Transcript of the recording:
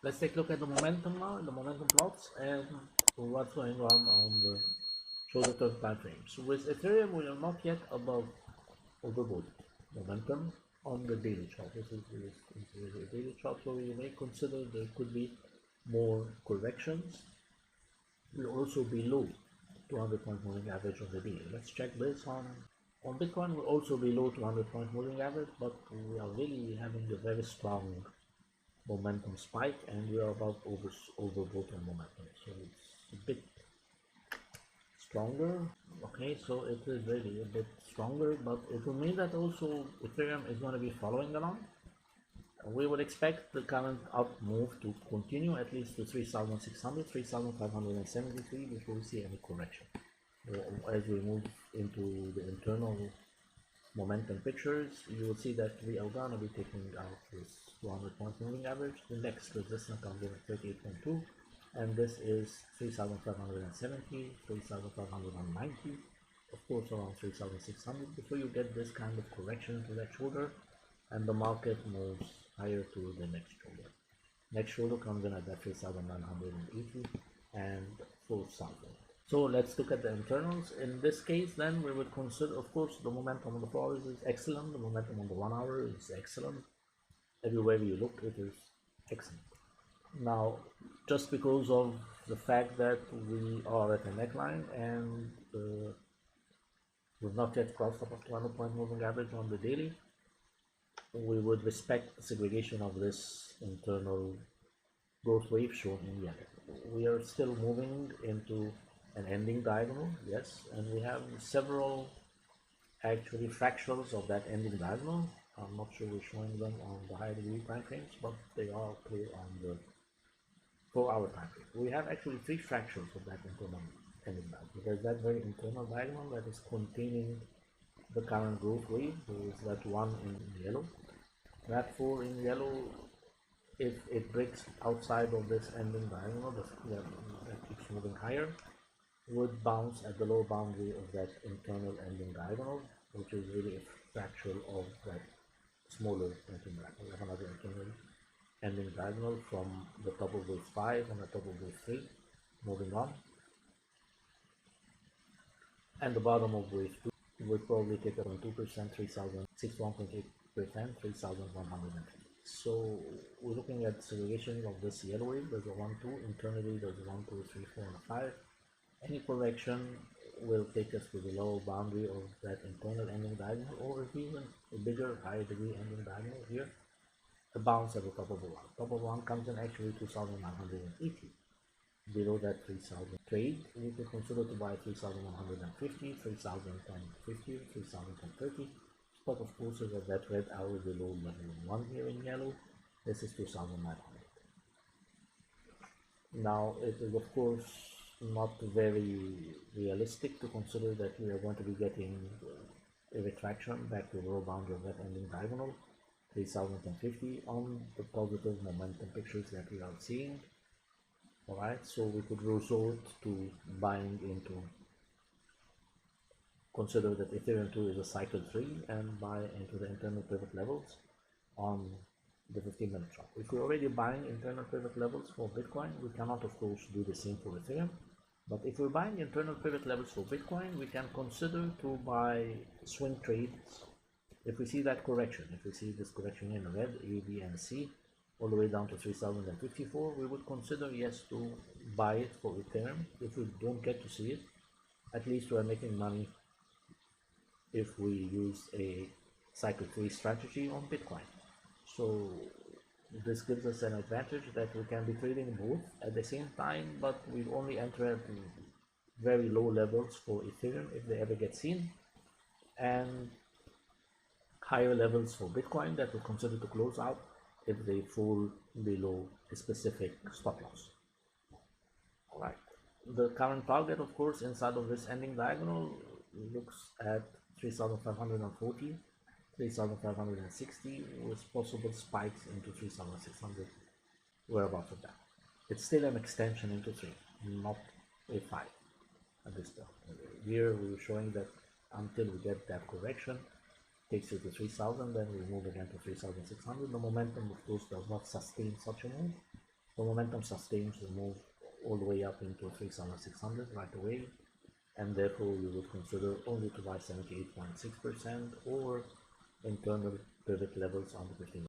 Let's take a look at the momentum now, the momentum plots, and what's going on the shorter term time frames. With Ethereum, we are not yet above overbought momentum on the daily chart. This is a daily chart, so you may consider there could be more corrections. Will also be below 200-point moving average on the day. Let's check this on Bitcoin. Will also be below 200-point moving average, but we are really having a very strong momentum spike, and we are about overbought on momentum, so it's a bit stronger. Okay, so it is really a bit stronger, but it will mean that also Ethereum is going to be following along. We would expect the current up move to continue at least to 3,600, 3,573 before we see any correction. As we move into the internal momentum pictures, you will see that we are going to be taking out this 200-point moving average. The next resistance comes in at 38.2, and this is 3,570, 3,590, of course around 3,600 before you get this kind of correction to that shoulder, and the market moves higher to the next shoulder. Next shoulder comes in at that 3,980 and 4,000. So let's look at the internals. In this case, then we would consider, of course, the momentum on the 4 hours is excellent. The momentum on the 1 hour is excellent. Everywhere you look, it is excellent. Now, just because of the fact that we are at a neckline and we've not yet crossed above 200-point moving average on the daily, we would respect the segregation of this internal growth wave shown in yellow. We are still moving into an ending diagonal, yes, and we have several actually fractals of that ending diagonal. I'm not sure we're showing them on the higher degree time frames, but they are clear on the 4-hour time frame. We have actually 3 fractals of that internal ending diagonal. There's that very internal diagonal that is containing the current growth wave. There is that one in yellow. That 4 in yellow, if it breaks outside of this ending diagonal, that keeps moving higher, would bounce at the lower boundary of that internal ending diagonal, which is really a fractal of that smaller ending diagonal. We have another internal ending diagonal from the top of wave 5 and the top of wave 3, moving on. And the bottom of wave 2 would probably take up on 2%, 3,061.8%, 3,150. So we're looking at segregation of this yellow wave. There's a 1, 2, internally there's a 1, 2, 3, 4, and a 5. Any correction will take us to the lower boundary of that internal ending diagonal, or even a bigger, higher degree ending diagonal here, a bounce at the top of the 1. Top of 1 comes in actually 2,980. Below that 3,000 trade, we could consider to buy 3,150, 3,050, 3,030. But of course, is at that red arrow below level 1 here in yellow. This is 2,900. Now, it is of course not very realistic to consider that we are going to be getting a retraction back to the lower boundary of that ending diagonal, 3,050, on the positive momentum pictures that we are seeing. Alright, so we could resort to buying into, consider that Ethereum 2 is a cycle 3 and buy into the internal pivot levels on the 15-minute chart. If we're already buying internal pivot levels for Bitcoin, we cannot of course do the same for Ethereum. But if we're buying internal pivot levels for Bitcoin, we can consider to buy swing trades. If we see that correction, if we see this correction in red, A, B, and C, all the way down to 3,054, we would consider, yes, to buy it for Ethereum. If we don't get to see it, at least we are making money if we use a cycle 3 strategy on Bitcoin. So this gives us an advantage that we can be trading both at the same time, but we only enter at very low levels for Ethereum if they ever get seen, and higher levels for Bitcoin that we consider to close out if they fall below a specific stop loss. Alright, the current target, of course, inside of this ending diagonal looks at 3,540, 3,560 with possible spikes into 3,600, whereabouts of that. It's still an extension into 3, not a 5 at this point. Here we're showing that until we get that correction, takes you to 3,000, then we move again to 3,600. The momentum, of course, does not sustain such a move. The momentum sustains the move all the way up into 3,600 right away, and therefore we would consider only to buy 78.6% or internal pivot levels on the 15